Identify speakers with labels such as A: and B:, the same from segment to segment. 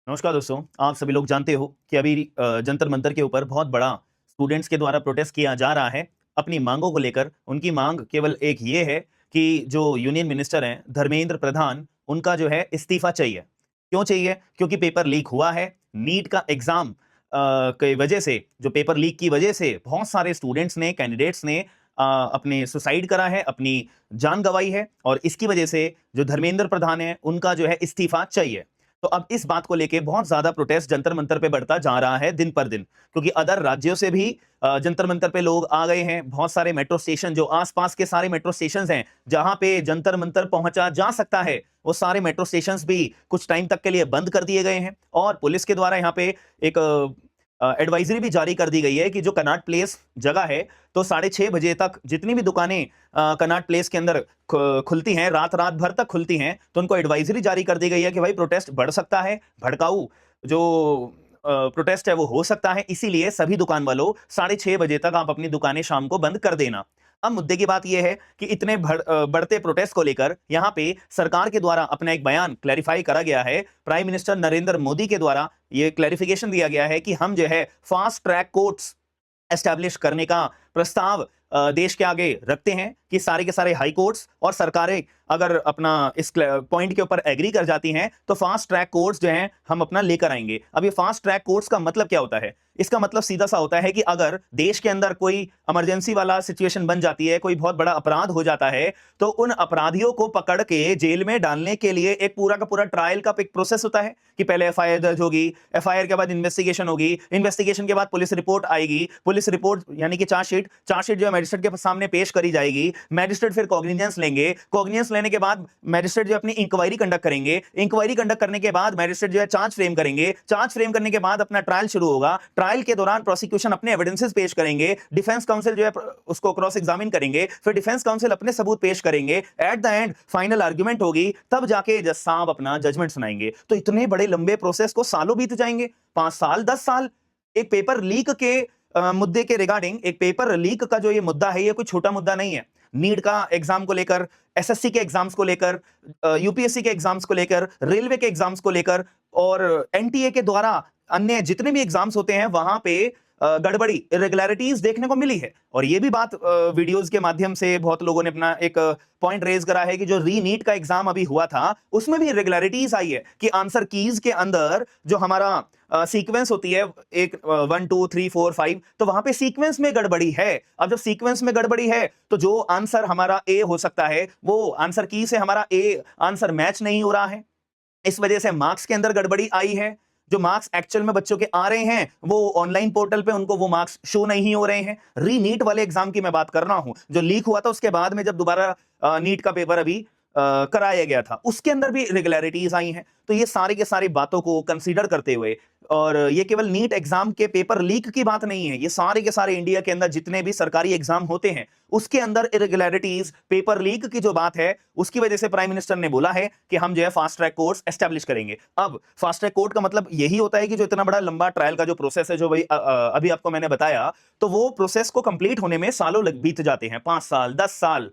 A: नमस्कार दोस्तों, आप सभी लोग जानते हो कि अभी जंतर मंतर के ऊपर बहुत बड़ा स्टूडेंट्स के द्वारा प्रोटेस्ट किया जा रहा है अपनी मांगों को लेकर। उनकी मांग केवल एक ये है कि जो यूनियन मिनिस्टर हैं धर्मेंद्र प्रधान, उनका जो है इस्तीफा चाहिए। क्यों चाहिए? क्योंकि पेपर लीक हुआ है। नीट का एग्जाम की वजह से, जो पेपर लीक की वजह से बहुत सारे स्टूडेंट्स ने, कैंडिडेट्स ने अपने सुसाइड करा है, अपनी जान गंवाई है, और इसकी वजह से जो धर्मेंद्र प्रधान है उनका जो है इस्तीफा चाहिए। तो अब इस बात को लेके बहुत ज्यादा प्रोटेस्ट जंतर मंतर पे बढ़ता जा रहा है दिन पर दिन, क्योंकि अदर राज्यों से भी जंतर मंतर पे लोग आ गए हैं। बहुत सारे मेट्रो स्टेशन, जो आसपास के सारे मेट्रो स्टेशन हैं जहां पे जंतर मंतर पहुंचा जा सकता है, वो सारे मेट्रो स्टेशन भी कुछ टाइम तक के लिए बंद कर दिए गए हैं। और पुलिस के द्वारा यहाँ पे एक एडवाइजरी भी जारी कर दी गई है कि जो कनॉट प्लेस जगह है, तो 6:30 बजे तक जितनी भी दुकानें कनॉट प्लेस के अंदर खुलती हैं, रात रात भर तक खुलती हैं, तो उनको एडवाइजरी जारी कर दी गई है कि भाई प्रोटेस्ट बढ़ सकता है, भड़काऊ जो प्रोटेस्ट है वो हो सकता है, इसीलिए सभी दुकान वालों 6:30 बजे तक आप अपनी दुकानें शाम को बंद कर देना। अब मुद्दे की बात यह है कि इतने बढ़ते प्रोटेस्ट को लेकर यहाँ पे सरकार के द्वारा अपना एक बयान क्लैरिफाई करा गया है। प्राइम मिनिस्टर नरेंद्र मोदी के द्वारा ये क्लैरिफिकेशन दिया गया है कि हम जो है फास्ट ट्रैक कोर्ट्स एस्टैब्लिश करने का प्रस्ताव देश के आगे रखते हैं कि सारे के सारे हाई कोर्ट्स और सरकारें अगर अपना इस पॉइंट के ऊपर एग्री कर जाती हैं तो फास्ट ट्रैक कोर्ट्स जो हैं हम अपना लेकर आएंगे। अब ये फास्ट ट्रैक कोर्ट्स का मतलब क्या होता है? इसका मतलब सीधा सा होता है कि अगर देश के अंदर कोई इमरजेंसी वाला सिचुएशन बन जाती है, कोई बहुत बड़ा अपराध हो जाता है, तो उन अपराधियों को पकड़ के जेल में डालने के लिए एक पूरा का पूरा ट्रायल का एक प्रोसेस होता है कि पहले एफआईआर दर्ज होगी, एफआईआर के बाद इन्वेस्टिगेशन होगी, इन्वेस्टिगेशन के बाद पुलिस रिपोर्ट आएगी, पुलिस रिपोर्ट यानी कि चार्जशीट जो है मैजिस्ट्रेट के सामने पेश करी जाएगी, मैजिस्ट्रेट फिर कॉग्निजेंस लेंगे, कॉग्निजेंस लेने के बाद मैजिस्ट्रेट जो अपनी इंक्वायरी कंडक्ट करेंगे, इंक्वायरी कंडक्ट करने के बाद मैजिस्ट्रेट जो है चार्ज फ्रेम करेंगे, चार्ज फ्रेम करने के बाद अपना ट्रायल शुरू होगा, ट्रायल के दौरान प्रोसिक्यूशन अपने एविडेंसेस पेश करेंगे, डिफेंस काउंसिल जो है उसको क्रॉस एग्जामिन करेंगे, फिर डिफेंस काउंसिल अपने सबूत पेश करेंगे, at the end final argument होगी, तब जाके जज साहब अपना जजमेंट सुनाएंगे। तो इतने बड़े लंबे प्रोसेस को सालों बीत जाएंगे, 5 साल 10 साल। एक पेपर लीक के मुद्दे के रिगार्डिंग, एक पेपर लीक का जो ये मुद्दा है, ये कोई छोटा मुद्दा नहीं है। नीट का एग्जाम को लेकर, एसएससी के एग्जाम्स को लेकर, यूपीएससी के एग्जाम्स को लेकर, रेलवे के एग्जाम्स को लेकर, और एनटीए के द्वारा अन्य जितने भी एग्जाम्स होते हैं वहां पे गड़बड़ी, इरेगुलरिटीज देखने को मिली है। और ये भी बात वीडियोस के माध्यम से बहुत लोगों ने अपना एक पॉइंट रेज करा है कि जो री नीट का एग्जाम अभी हुआ था उसमें भी इरेगुलरिटीज आई है कि आंसर कीज के अंदर जो हमारा सीक्वेंस होती है, एक 1 2 3 4 5, तो वहां पे सीक्वेंस में गड़बड़ी है। अब जब सीक्वेंस में गड़बड़ी है तो जो आंसर हमारा ए हो सकता है वो आंसर की से हमारा ए आंसर मैच नहीं हो रहा है। इस वजह से मार्क्स के अंदर गड़बड़ी आई है। जो मार्क्स एक्चुअल में बच्चों के आ रहे हैं वो ऑनलाइन पोर्टल पे उनको वो मार्क्स शो नहीं हो रहे हैं। री नीट वाले एग्जाम की मैं बात कर रहा हूं, जो लीक हुआ था उसके बाद में जब दोबारा नीट का पेपर अभी कराया गया था, उसके अंदर भी इरेगुलरिटीज आई हैं। तो ये सारी के सारी बातों को कंसीडर करते हुए, और ये केवल नीट एग्जाम के पेपर लीक की बात नहीं है, ये सारे के सारे इंडिया के अंदर जितने भी सरकारी एग्जाम होते हैं उसके अंदर इरेगुलरिटीज, पेपर लीक की जो बात है, उसकी वजह से प्राइम मिनिस्टर ने बोला है कि हम जो है फास्ट ट्रैक कोर्ट्स एस्टैब्लिश करेंगे। अब फास्ट ट्रैक कोर्ट का मतलब यही होता है कि जो इतना बड़ा लंबा ट्रायल का जो प्रोसेस है, जो भाई अभी आपको मैंने बताया, तो वो प्रोसेस को कंप्लीट होने में सालों बीत जाते हैं, 5 साल 10 साल,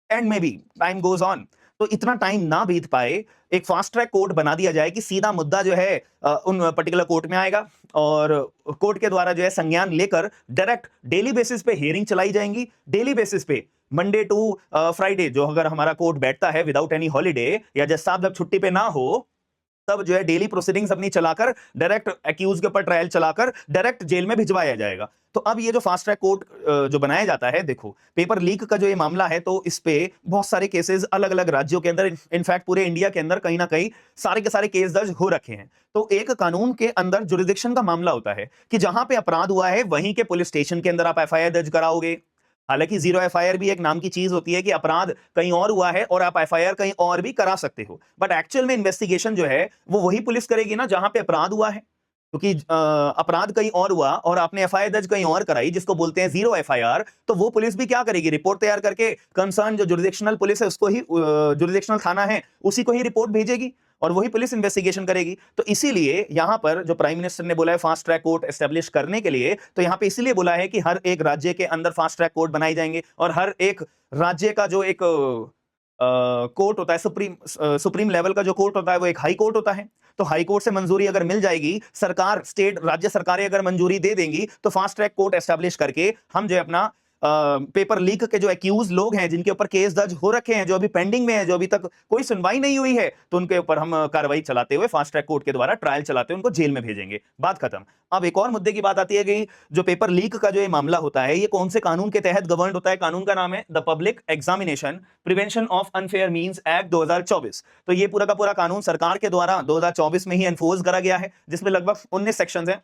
A: एंड में भी टाइम गोज ऑन। तो इतना टाइम ना बीत पाए, एक फास्ट ट्रैक कोर्ट बना दिया जाए कि सीधा मुद्दा जो है उन पर्टिकुलर कोर्ट में आएगा, और कोर्ट के द्वारा जो है संज्ञान लेकर डायरेक्ट डेली बेसिस पे हियरिंग चलाई जाएंगी। डेली बेसिस पे मंडे टू फ्राइडे जो अगर हमारा कोर्ट बैठता है विदाउट एनी हॉलीडे, या जज साहब जब छुट्टी पे ना हो, तब जो है डेली प्रोसीडिंग्स अपनी चलाकर डायरेक्ट एक्यूज के ऊपर ट्रायल चलाकर डायरेक्ट जेल में भिजवाया जाएगा। तो अब ये जो फास्ट ट्रैक कोर्ट जो बनाया जाता है, देखो पेपर लीक का जो ये मामला है, तो इस पे बहुत सारे केसेस अलग अलग राज्यों के अंदर, इनफैक्ट पूरे इंडिया के अंदर कहीं ना कहीं सारे के सारे केस दर्ज हो रखे हैं। तो एक कानून के अंदर जुरिडिक्शन का मामला होता है कि जहां पे अपराध हुआ है वहीं के पुलिस स्टेशन के अंदर आप एफआईआर दर्ज कराओगे। हालांकि जीरो एफआईआर भी एक नाम की चीज होती है कि अपराध कहीं और हुआ है और आप एफआईआर कहीं और भी करा सकते हो, बट एक्चुअल में इन्वेस्टिगेशन जो है वो वही पुलिस करेगी ना जहां पे अपराध हुआ है। क्योंकि अपराध कहीं और हुआ और आपने एफआईआर दर्ज कहीं और कराई, जिसको बोलते हैं जीरो एफआईआर, तो वो पुलिस भी क्या करेगी? रिपोर्ट तैयार करके कंसर्न जो जुरिडिक्शनल पुलिस है उसको ही, जुरिडिक्शनल थाना है उसी को ही रिपोर्ट भेजेगी और वही पुलिस इन्वेस्टिगेशन करेगी। तो इसीलिए यहां पर जो प्राइम मिनिस्टर ने बोला है फास्ट ट्रैक कोर्ट एस्टेब्लिश करने के लिए, तो यहां पे इसीलिए बोला है कि हर एक राज्य के अंदर फास्ट ट्रैक कोर्ट बनाए जाएंगे और हर एक राज्य का जो एक कोर्ट होता है, सुप्रीम लेवल का जो कोर्ट होता है वो एक हाई कोर्ट होता है। तो हाई कोर्ट से मंजूरी अगर मिल जाएगी, सरकार, स्टेट, राज्य सरकारें अगर मंजूरी दे देंगी, तो फास्ट ट्रैक कोर्ट एस्टेब्लिश करके हम जो है अपना पेपर लीक के जो एक्यूज लोग हैं, जिनके ऊपर केस दर्ज हो रखे हैं, जो अभी पेंडिंग में है, जो अभी तक कोई सुनवाई नहीं हुई है, तो उनके ऊपर हम कार्रवाई चलाते हुए फास्ट ट्रैक कोर्ट के द्वारा ट्रायल चलाते हुए उनको जेल में भेजेंगे। बात खत्म। अब एक और मुद्दे की बात आती है कि जो पेपर लीक का जो ये मामला होता है, ये कौन से कानून के तहत गवर्न होता है? कानून का नाम है the public examination prevention of unfair means act 2024। तो ये पूरा का पूरा कानून सरकार के द्वारा 2024 में ही एनफोर्स करा गया है, जिसमें लगभग 19 सेक्शंस हैं।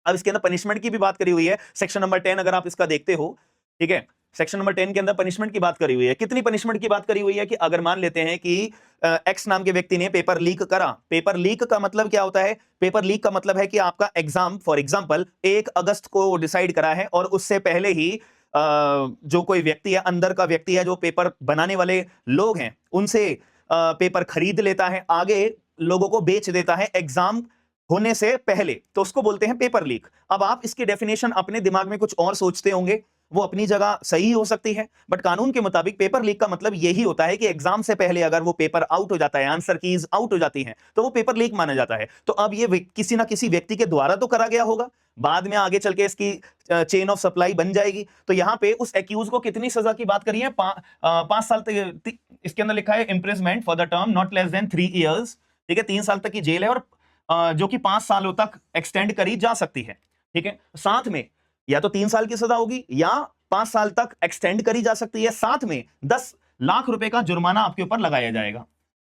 A: अब इसके अंदर पनिशमेंट की भी बात करी हुई है। सेक्शन नंबर 10 अगर आप इसका देखते हो, ठीक है, सेक्शन नंबर 10 के अंदर पनिशमेंट की बात करी हुई है। कितनी पनिशमेंट की बात करी हुई है कि अगर मान लेते हैं कि एक्स नाम के व्यक्ति ने पेपर लीक करा। पेपर लीक का मतलब क्या होता है? पेपर लीक का मतलब है कि आपका एग्जाम, फॉर एग्जांपल 1 अगस्त को डिसाइड करा है और उससे पहले ही जो कोई व्यक्ति है, अंदर का व्यक्ति है, जो पेपर बनाने वाले लोग हैं, उनसे पेपर खरीद लेता है, आगे लोगों को बेच देता है एग्जाम होने से पहले, तो उसको बोलते हैं पेपर लीक। अब आप इसकी डेफिनेशन अपने दिमाग में कुछ और सोचते होंगे, वो अपनी जगह सही हो सकती है, बट कानून के मुताबिक पेपर लीक का मतलब यही होता है कि एग्जाम से पहले अगर वो पेपर आउट हो जाता है, आंसर कीज आउट हो जाती हैं, तो वो पेपर लीक माना जाता है। तो अब ये किसी ना किसी व्यक्ति के द्वारा तो करा गया होगा, बाद में आगे चल के इसकी चेन ऑफ सप्लाई बन जाएगी। तो यहां पे उस एक्यूज को कितनी सजा की बात करी है? 5 साल तक। इसके अंदर लिखा है imprisonment for the term not less than 3 years. ठीक है, 3 साल तक की जेल है, और जो कि 5 सालों तक एक्सटेंड करी जा सकती है। ठीक है, साथ में या तो 3 साल की सजा होगी या 5 साल तक एक्सटेंड करी जा सकती है, साथ में 10 लाख रुपए का जुर्माना आपके ऊपर लगाया जाएगा।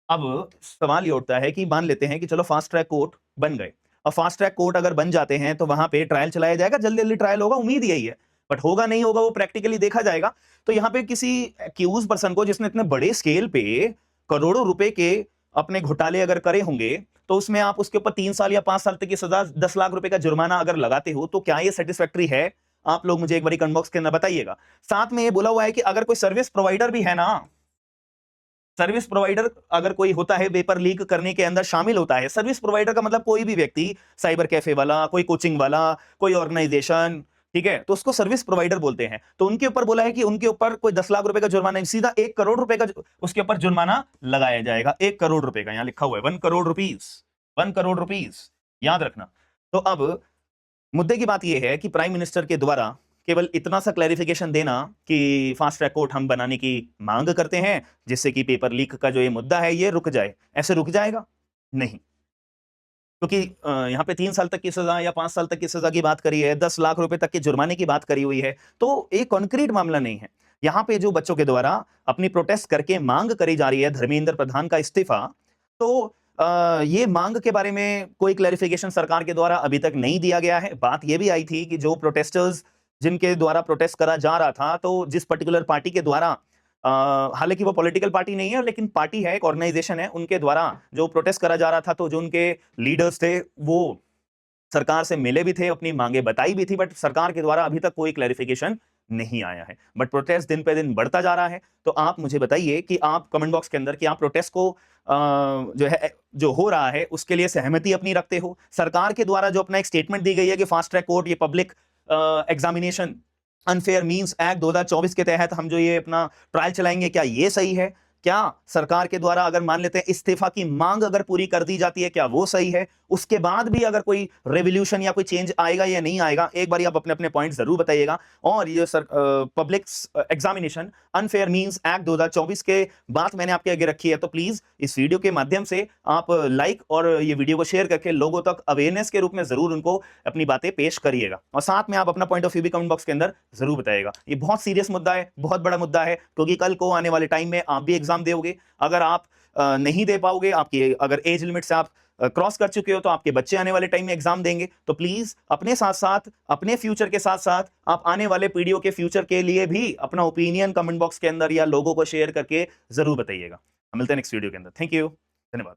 A: अब सवाल ये उठता है कि मान लेते हैं कि चलो फास्ट ट्रैक कोर्ट बन गए, और फास्ट ट्रैक कोर्ट अगर बन जाते हैं तो वहां पे ट्रायल चलाया जाएगा, जल्दी जल्दी ट्रायल होगा, उम्मीद यही है, बट होगा नहीं होगा वो प्रैक्टिकली देखा जाएगा। तो यहां पे किसी एक्यूज पर्सन को, जिसने इतने बड़े स्केल पे करोड़ों रुपए के अपने घोटाले अगर करे होंगे, तो उसमें आप उसके ऊपर 3 साल या 5 साल तक की सजा, 10 लाख रुपए का जुर्माना अगर लगाते हो, तो क्या ये सेटिस्फैक्टरी है? आप लोग मुझे एक बार कमेंट बॉक्स के अंदर बताइएगा। साथ में ये बोला हुआ है कि अगर कोई सर्विस प्रोवाइडर भी है ना, सर्विस प्रोवाइडर अगर कोई होता है, पेपर लीक करने के अंदर शामिल होता है। सर्विस प्रोवाइडर का मतलब कोई भी व्यक्ति, साइबर कैफे वाला, कोई कोचिंग वाला, कोई ऑर्गेनाइजेशन, ठीक है, तो उसको सर्विस प्रोवाइडर बोलते हैं। तो उनके ऊपर बोला है कि उनके ऊपर कोई 10 लाख रुपए का जुर्माना नहीं, सीधा 1 करोड़ रुपए का उसके ऊपर जुर्माना लगाया जाएगा। 1 करोड़ रुपए का, यहां लिखा हुआ है 1 करोड़ रुपीस, 1 करोड़ रुपीस, याद रखना। तो अब मुद्दे की बात यह है कि प्राइम मिनिस्टर के द्वारा केवल इतना सा क्लैरिफिकेशन देना कि फास्ट ट्रैक कोर्ट हम बनाने की मांग करते हैं, जिससे कि पेपर लीक का जो ये मुद्दा है ये रुक जाए। ऐसे रुक जाएगा नहीं, क्योंकि यहाँ पे 3 साल तक की सजा या 5 साल तक की सजा की बात करी है, 10 लाख रुपए तक के जुर्माने की बात करी हुई है, तो एक कॉन्क्रीट मामला नहीं है। यहाँ पे जो बच्चों के द्वारा अपनी प्रोटेस्ट करके मांग करी जा रही है धर्मेंद्र प्रधान का इस्तीफा, तो ये मांग के बारे में कोई क्लैरिफिकेशन सरकार के द्वारा अभी तक नहीं दिया गया है। बात ये भी आई थी कि जो प्रोटेस्टर्स जिनके द्वारा प्रोटेस्ट करा जा रहा था, तो जिस पर्टिकुलर पार्टी के द्वारा, हालांकि वो पॉलिटिकल पार्टी नहीं है, लेकिन पार्टी है, एक ऑर्गेनाइजेशन है, उनके द्वारा जो प्रोटेस्ट करा जा रहा था, तो जो उनके लीडर्स थे वो सरकार से मिले भी थे, अपनी मांगे बताई भी थी, बट सरकार के द्वारा अभी तक कोई क्लैरिफिकेशन नहीं आया है। बट प्रोटेस्ट दिन पे दिन बढ़ता जा रहा है। तो आप मुझे बताइए कि आप कमेंट बॉक्स के अंदर कि आप प्रोटेस्ट को जो है, जो हो रहा है, उसके लिए सहमति अपनी रखते हो? सरकार के द्वारा जो अपना एक स्टेटमेंट दी गई है कि फास्ट ट्रैक कोर्ट, ये public examination unfair means act 2024 के तहत हम जो ये अपना ट्रायल चलाएंगे, क्या ये सही है? क्या सरकार के द्वारा अगर मान लेते हैं इस्तीफा की मांग अगर पूरी कर दी जाती है, क्या वो सही है? उसके बाद भी अगर कोई रेवोल्यूशन या कोई चेंज आएगा या नहीं आएगा, एक बार आप अपने अपने पॉइंट जरूर बताइएगा। और ये public examination unfair means act 2024 के बात मैंने आपके आगे रखी है, तो प्लीज इस वीडियो के माध्यम से आप लाइक और ये वीडियो को शेयर करके लोगों तक अवेयरनेस के रूप में जरूर उनको अपनी बातें पेश करिएगा, और साथ में आप अपना पॉइंट ऑफ व्यू भी कमेंट बॉक्स के अंदर जरूर बताइएगा। ये बहुत सीरियस मुद्दा है, बहुत बड़ा मुद्दा है, क्योंकि कल को आने वाले टाइम में आप भी एग्जाम दोगे। अगर आप नहीं दे पाओगे, आपकी अगर एज लिमिट से आप क्रॉस कर चुके हो, तो आपके बच्चे आने वाले टाइम में एग्जाम देंगे। तो प्लीज अपने साथ साथ, अपने फ्यूचर के साथ साथ, आप आने वाले पीढ़ियों के फ्यूचर के लिए भी अपना ओपिनियन कमेंट बॉक्स के अंदर या लोगों को शेयर करके जरूर बताइएगा। हम मिलते हैं नेक्स्ट वीडियो के अंदर। थैंक यू, धन्यवाद।